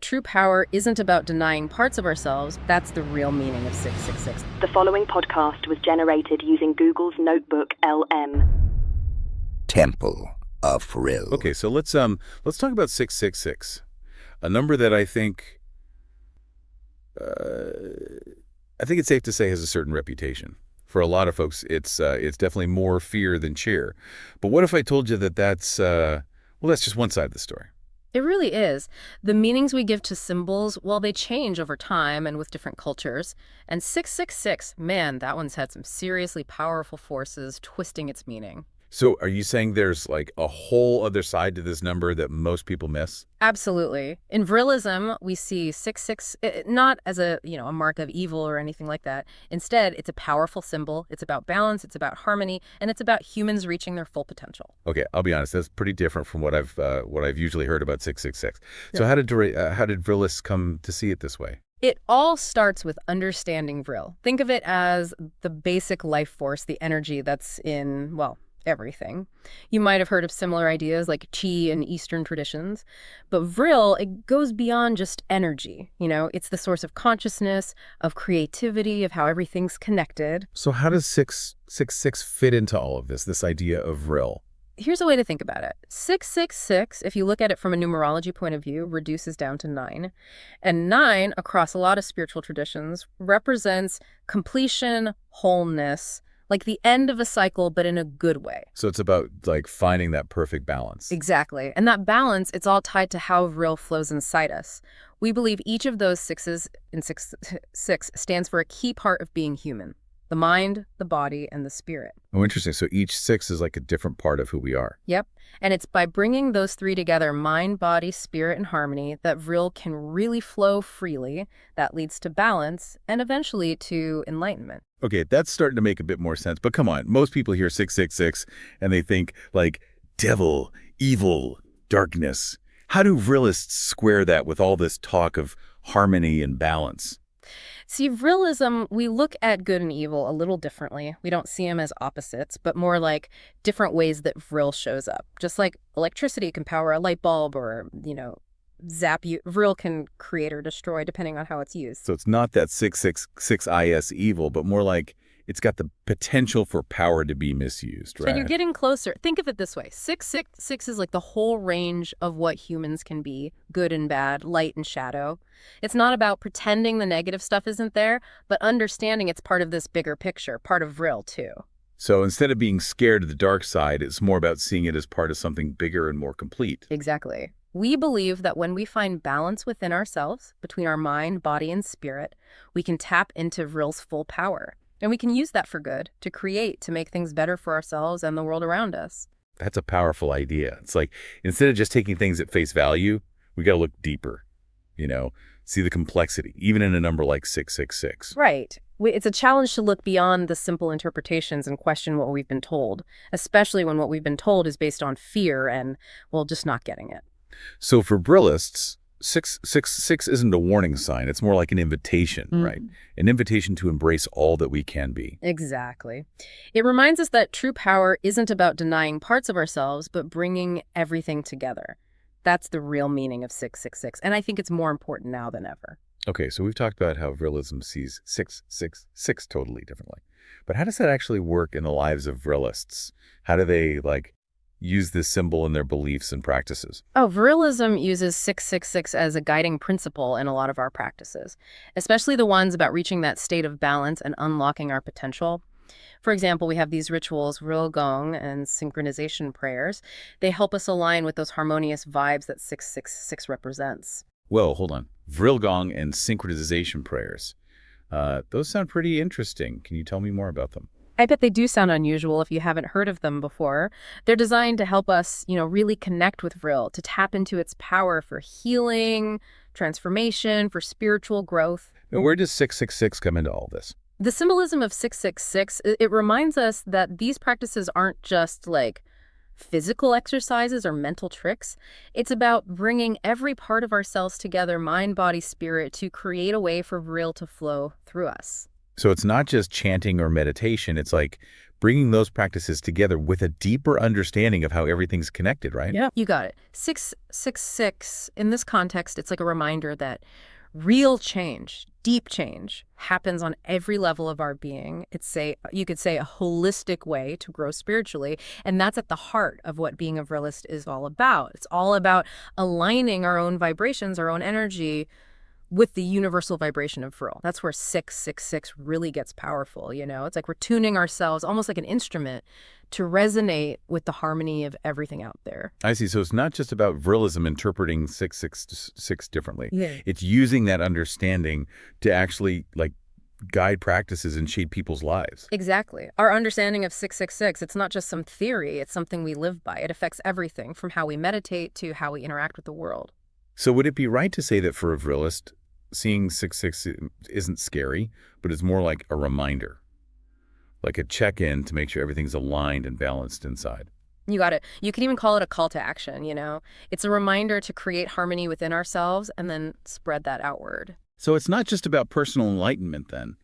True power isn't about denying parts of ourselves. That's the real meaning of 666. The following podcast was generated using Google's Notebook LM. Temple of Vril. Okay, so let's talk about 666, a number that I think it's safe to say has a certain reputation. For a lot of folks, it's definitely more fear than cheer. But what if I told you that that's just one side of the story? It really is. The meanings we give to symbols, well, they change over time and with different cultures. And 666, man, that one's had some seriously powerful forces twisting its meaning. So are you saying there's like a whole other side to this number that most people miss? Absolutely. In Vrilism, we see 66 not as a mark of evil or anything like that. Instead, it's a powerful symbol. It's about balance, it's about harmony, and it's about humans reaching their full potential. Okay, I'll be honest, that's pretty different from what I've usually heard about 666. Yeah. So how did Vrilists come to see it this way? It all starts with understanding Vril. Think of it as the basic life force, the energy that's in, well, everything. You might have heard of similar ideas like chi in Eastern traditions, but Vril, it goes beyond just energy. It's the source of consciousness, of creativity, of how everything's connected. So how does 666 fit into all of this idea of Vril? Here's a way to think about it. 666, if you look at it from a numerology point of view, reduces down to 9. And 9, across a lot of spiritual traditions, represents completion, wholeness, like the end of a cycle, but in a good way. So it's about like finding that perfect balance. Exactly. And that balance, it's all tied to how Vril flows inside us. We believe each of those sixes in 666 stands for a key part of being human: the mind, the body, and the spirit. Oh, interesting. So each 6 is like a different part of who we are. Yep. And it's by bringing those three together, mind, body, spirit, and harmony, that Vril can really flow freely. That leads to balance and eventually to enlightenment. Okay, that's starting to make a bit more sense. But come on, most people hear 666 and they think like devil, evil, darkness. How do Vrilists square that with all this talk of harmony and balance? See, Vrilism, we look at good and evil a little differently. We don't see them as opposites, but more like different ways that Vril shows up. Just like electricity can power a light bulb or, zap you, Vril can create or destroy depending on how it's used. So it's not that 666 is evil, but more like it's got the potential for power to be misused, right? So you're getting closer. Think of it this way. 666 is like the whole range of what humans can be, good and bad, light and shadow. It's not about pretending the negative stuff isn't there, but understanding it's part of this bigger picture, part of Vril too. So instead of being scared of the dark side, it's more about seeing it as part of something bigger and more complete. Exactly. We believe that when we find balance within ourselves, between our mind, body, and spirit, we can tap into Vril's full power. And we can use that for good, to create, to make things better for ourselves and the world around us. That's a powerful idea. It's like, instead of just taking things at face value, we got to look deeper, see the complexity, even in a number like 666. Right. It's a challenge to look beyond the simple interpretations and question what we've been told, especially when what we've been told is based on fear and, well, just not getting it. So for Vrilists, 666 isn't a warning sign. It's more like an invitation, right? An invitation to embrace all that we can be. Exactly. It reminds us that true power isn't about denying parts of ourselves, but bringing everything together. That's the real meaning of 666. And I think it's more important now than ever. Okay, so we've talked about how Vrilism sees 666 totally differently. But how does that actually work in the lives of Vrilists? How do they, use this symbol in their beliefs and practices? Oh, Vrilism uses 666 as a guiding principle in a lot of our practices, especially the ones about reaching that state of balance and unlocking our potential. For example, we have these rituals, Vril Gong and synchronization prayers. They help us align with those harmonious vibes that 666 represents. Well, hold on. Vril Gong and synchronization prayers. Those sound pretty interesting. Can you tell me more about them? I bet they do sound unusual if you haven't heard of them before. They're designed to help us, really connect with Vril, to tap into its power for healing, transformation, for spiritual growth. And where does 666 come into all this? The symbolism of 666, it reminds us that these practices aren't just like physical exercises or mental tricks. It's about bringing every part of ourselves together, mind, body, spirit, to create a way for Vril to flow through us. So it's not just chanting or meditation. It's like bringing those practices together with a deeper understanding of how everything's connected, right? Yeah. You got it. 666, in this context, it's like a reminder that real change, deep change, happens on every level of our being. You could say a holistic way to grow spiritually, and that's at the heart of what being a Vrilist is all about. It's all about aligning our own vibrations, our own energy with the universal vibration of Vril. That's where 666 really gets powerful, you know? It's like we're tuning ourselves almost like an instrument to resonate with the harmony of everything out there. I see. So it's not just about Vrilism interpreting 666 differently. Yeah. It's using that understanding to actually like guide practices and shape people's lives. Exactly. Our understanding of 666, it's not just some theory, it's something we live by. It affects everything from how we meditate to how we interact with the world. So would it be right to say that for a Vrilist, seeing 666 isn't scary, but it's more like a reminder, like a check-in to make sure everything's aligned and balanced inside? You got it. You can even call it a call to action, you know? It's a reminder to create harmony within ourselves and then spread that outward. So it's not just about personal enlightenment then.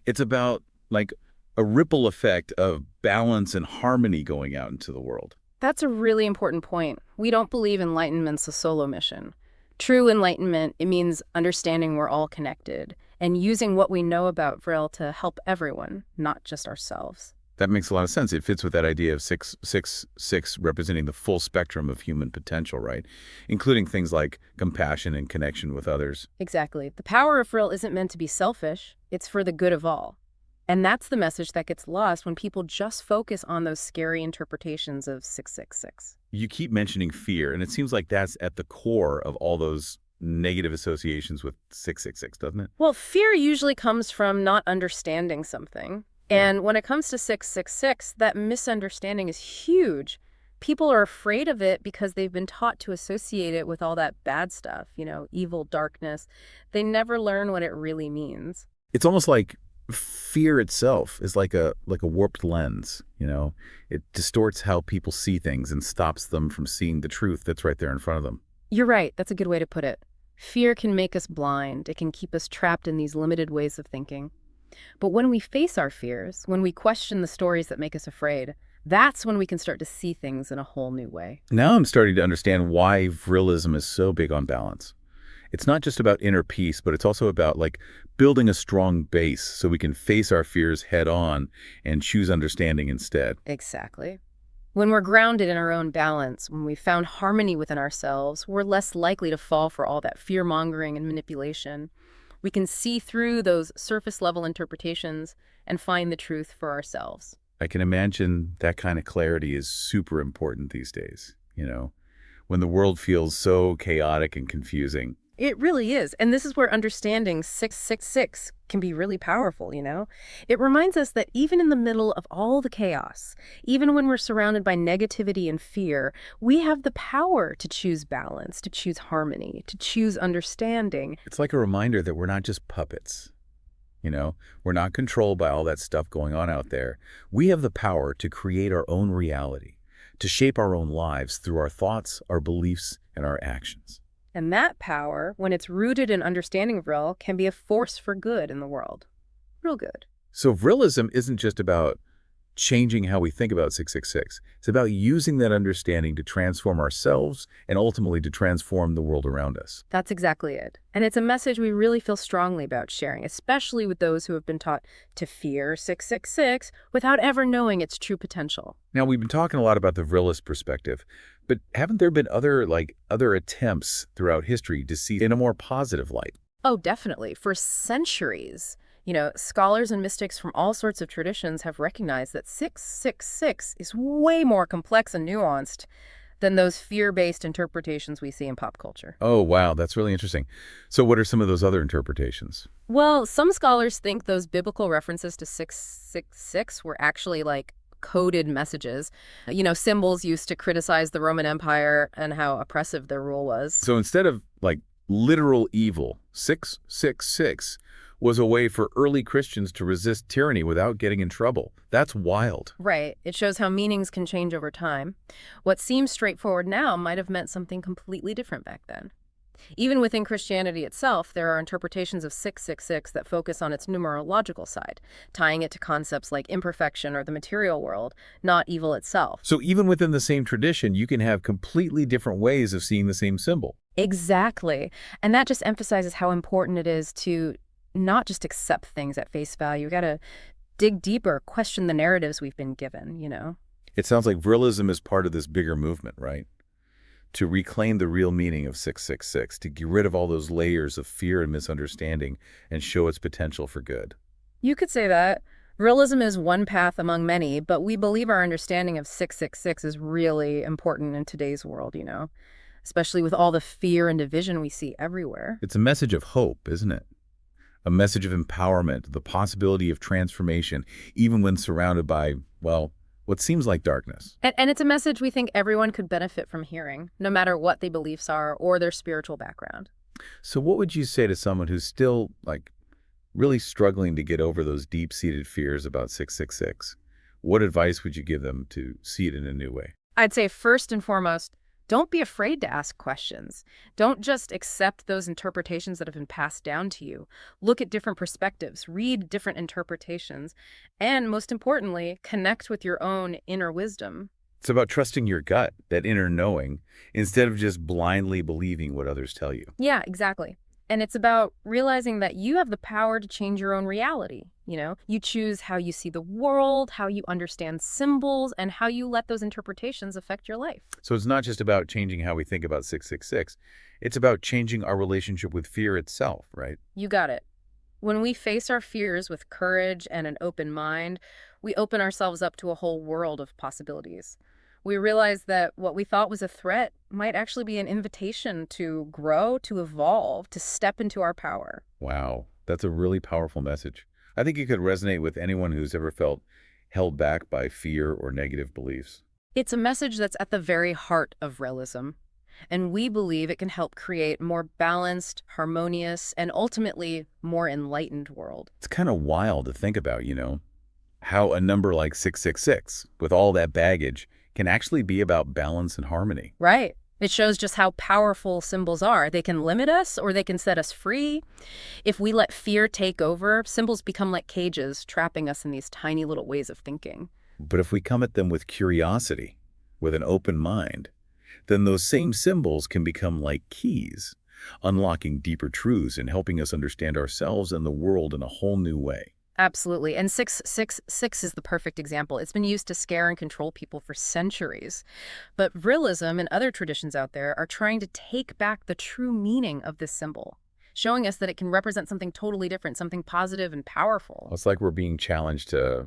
It's about like a ripple effect of balance and harmony going out into the world. That's a really important point. We don't believe enlightenment's a solo mission. True enlightenment, it means understanding we're all connected and using what we know about Vril to help everyone, not just ourselves. That makes a lot of sense. It fits with that idea of 666 representing the full spectrum of human potential, right? Including things like compassion and connection with others. Exactly. The power of Vril isn't meant to be selfish. It's for the good of all. And that's the message that gets lost when people just focus on those scary interpretations of 666. You keep mentioning fear, and it seems like that's at the core of all those negative associations with 666, doesn't it? Well, fear usually comes from not understanding something. And when it comes to 666, that misunderstanding is huge. People are afraid of it because they've been taught to associate it with all that bad stuff, you know, evil, darkness. They never learn what it really means. It's almost like fear itself is like a warped lens, you know? It distorts how people see things and stops them from seeing the truth that's right there in front of them. You're right. That's a good way to put it. Fear can make us blind. It can keep us trapped in these limited ways of thinking. But when we face our fears, when we question the stories that make us afraid, that's when we can start to see things in a whole new way. Now I'm starting to understand why Vrilism is so big on balance. It's not just about inner peace, but it's also about like building a strong base so we can face our fears head on and choose understanding instead. Exactly. When we're grounded in our own balance, when we've found harmony within ourselves, we're less likely to fall for all that fear-mongering and manipulation. We can see through those surface-level interpretations and find the truth for ourselves. I can imagine that kind of clarity is super important these days, you know, when the world feels so chaotic and confusing. It really is. And this is where understanding 666 can be really powerful, you know? It reminds us that even in the middle of all the chaos, even when we're surrounded by negativity and fear, we have the power to choose balance, to choose harmony, to choose understanding. It's like a reminder that we're not just puppets, you know? We're not controlled by all that stuff going on out there. We have the power to create our own reality, to shape our own lives through our thoughts, our beliefs, and our actions. And that power, when it's rooted in understanding Vril, can be a force for good in the world. Real good. So Vrilism isn't just about changing how we think about 666. It's about using that understanding to transform ourselves and ultimately to transform the world around us. That's exactly it. And it's a message we really feel strongly about sharing, especially with those who have been taught to fear 666 without ever knowing its true potential. Now, we've been talking a lot about the Vrilist perspective, but haven't there been other attempts throughout history to see it in a more positive light? Oh, definitely. For centuries, you know, scholars and mystics from all sorts of traditions have recognized that 666 is way more complex and nuanced than those fear-based interpretations we see in pop culture. Oh, wow, that's really interesting. So what are some of those other interpretations? Well, some scholars think those biblical references to 666 were actually like coded messages, you know, symbols used to criticize the Roman Empire and how oppressive their rule was. So instead of like literal evil, 666 was a way for early Christians to resist tyranny without getting in trouble. That's wild. Right. It shows how meanings can change over time. What seems straightforward now might have meant something completely different back then. Even within Christianity itself, there are interpretations of 666 that focus on its numerological side, tying it to concepts like imperfection or the material world, not evil itself. So even within the same tradition, you can have completely different ways of seeing the same symbol. Exactly. And that just emphasizes how important it is to not just accept things at face value. You got to dig deeper, question the narratives we've been given. It sounds like Vrilism is part of this bigger movement, right? To reclaim the real meaning of 666, to get rid of all those layers of fear and misunderstanding and show its potential for good. You could say that. Realism is one path among many, but we believe our understanding of 666 is really important in today's world, especially with all the fear and division we see everywhere. It's a message of hope, isn't it? A message of empowerment, the possibility of transformation, even when surrounded by, well, what seems like darkness. And it's a message we think everyone could benefit from hearing, no matter what their beliefs are or their spiritual background. So what would you say to someone who's still, really struggling to get over those deep-seated fears about 666? What advice would you give them to see it in a new way? I'd say first and foremost, don't be afraid to ask questions. Don't just accept those interpretations that have been passed down to you. Look at different perspectives, read different interpretations, and most importantly, connect with your own inner wisdom. It's about trusting your gut, that inner knowing, instead of just blindly believing what others tell you. Yeah, exactly. And it's about realizing that you have the power to change your own reality. You choose how you see the world, how you understand symbols, and how you let those interpretations affect your life. So it's not just about changing how we think about 666. It's about changing our relationship with fear itself, right? You got it. When we face our fears with courage and an open mind, we open ourselves up to a whole world of possibilities. We realize that what we thought was a threat might actually be an invitation to grow, to evolve, to step into our power. Wow, that's a really powerful message. I think it could resonate with anyone who's ever felt held back by fear or negative beliefs. It's a message that's at the very heart of realism, and we believe it can help create a more balanced, harmonious, and ultimately more enlightened world. It's kind of wild to think about, how a number like 666, with all that baggage, can actually be about balance and harmony. Right. It shows just how powerful symbols are. They can limit us or they can set us free. If we let fear take over, symbols become like cages, trapping us in these tiny little ways of thinking. But if we come at them with curiosity, with an open mind, then those same symbols can become like keys, unlocking deeper truths and helping us understand ourselves and the world in a whole new way. Absolutely. And 666 is the perfect example. It's been used to scare and control people for centuries. But Vrilism and other traditions out there are trying to take back the true meaning of this symbol, showing us that it can represent something totally different, something positive and powerful. It's like we're being challenged to,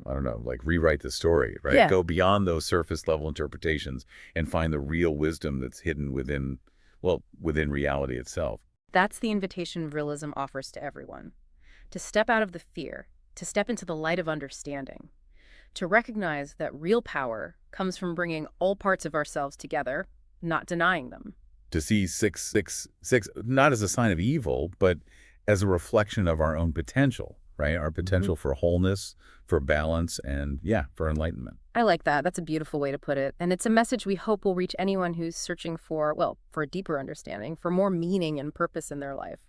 rewrite the story, right? Yeah. Go beyond those surface level interpretations and find the real wisdom that's hidden within reality itself. That's the invitation Vrilism offers to everyone. To step out of the fear, to step into the light of understanding, to recognize that real power comes from bringing all parts of ourselves together, not denying them. To see 666 not as a sign of evil, but as a reflection of our own potential, right? Our potential for wholeness, for balance, and for enlightenment. I like that. That's a beautiful way to put it. And it's a message we hope will reach anyone who's searching for a deeper understanding, for more meaning and purpose in their life.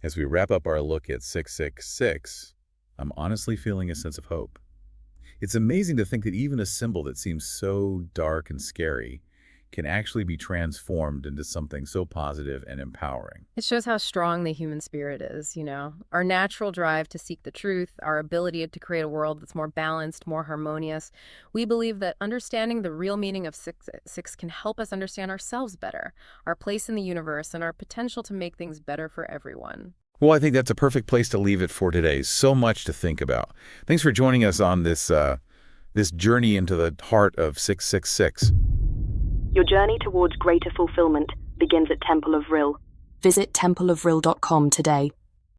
As we wrap up our look at 666, I'm honestly feeling a sense of hope. It's amazing to think that even a symbol that seems so dark and scary can actually be transformed into something so positive and empowering. It shows how strong the human spirit is, our natural drive to seek the truth, our ability to create a world that's more balanced, more harmonious. We believe that understanding the real meaning of 666 can help us understand ourselves better, our place in the universe, and our potential to make things better for everyone. Well, I think that's a perfect place to leave it for today. So much to think about. Thanks for joining us on this journey into the heart of 666. Your journey towards greater fulfillment begins at Temple of Vril. Visit templeofvril.com today.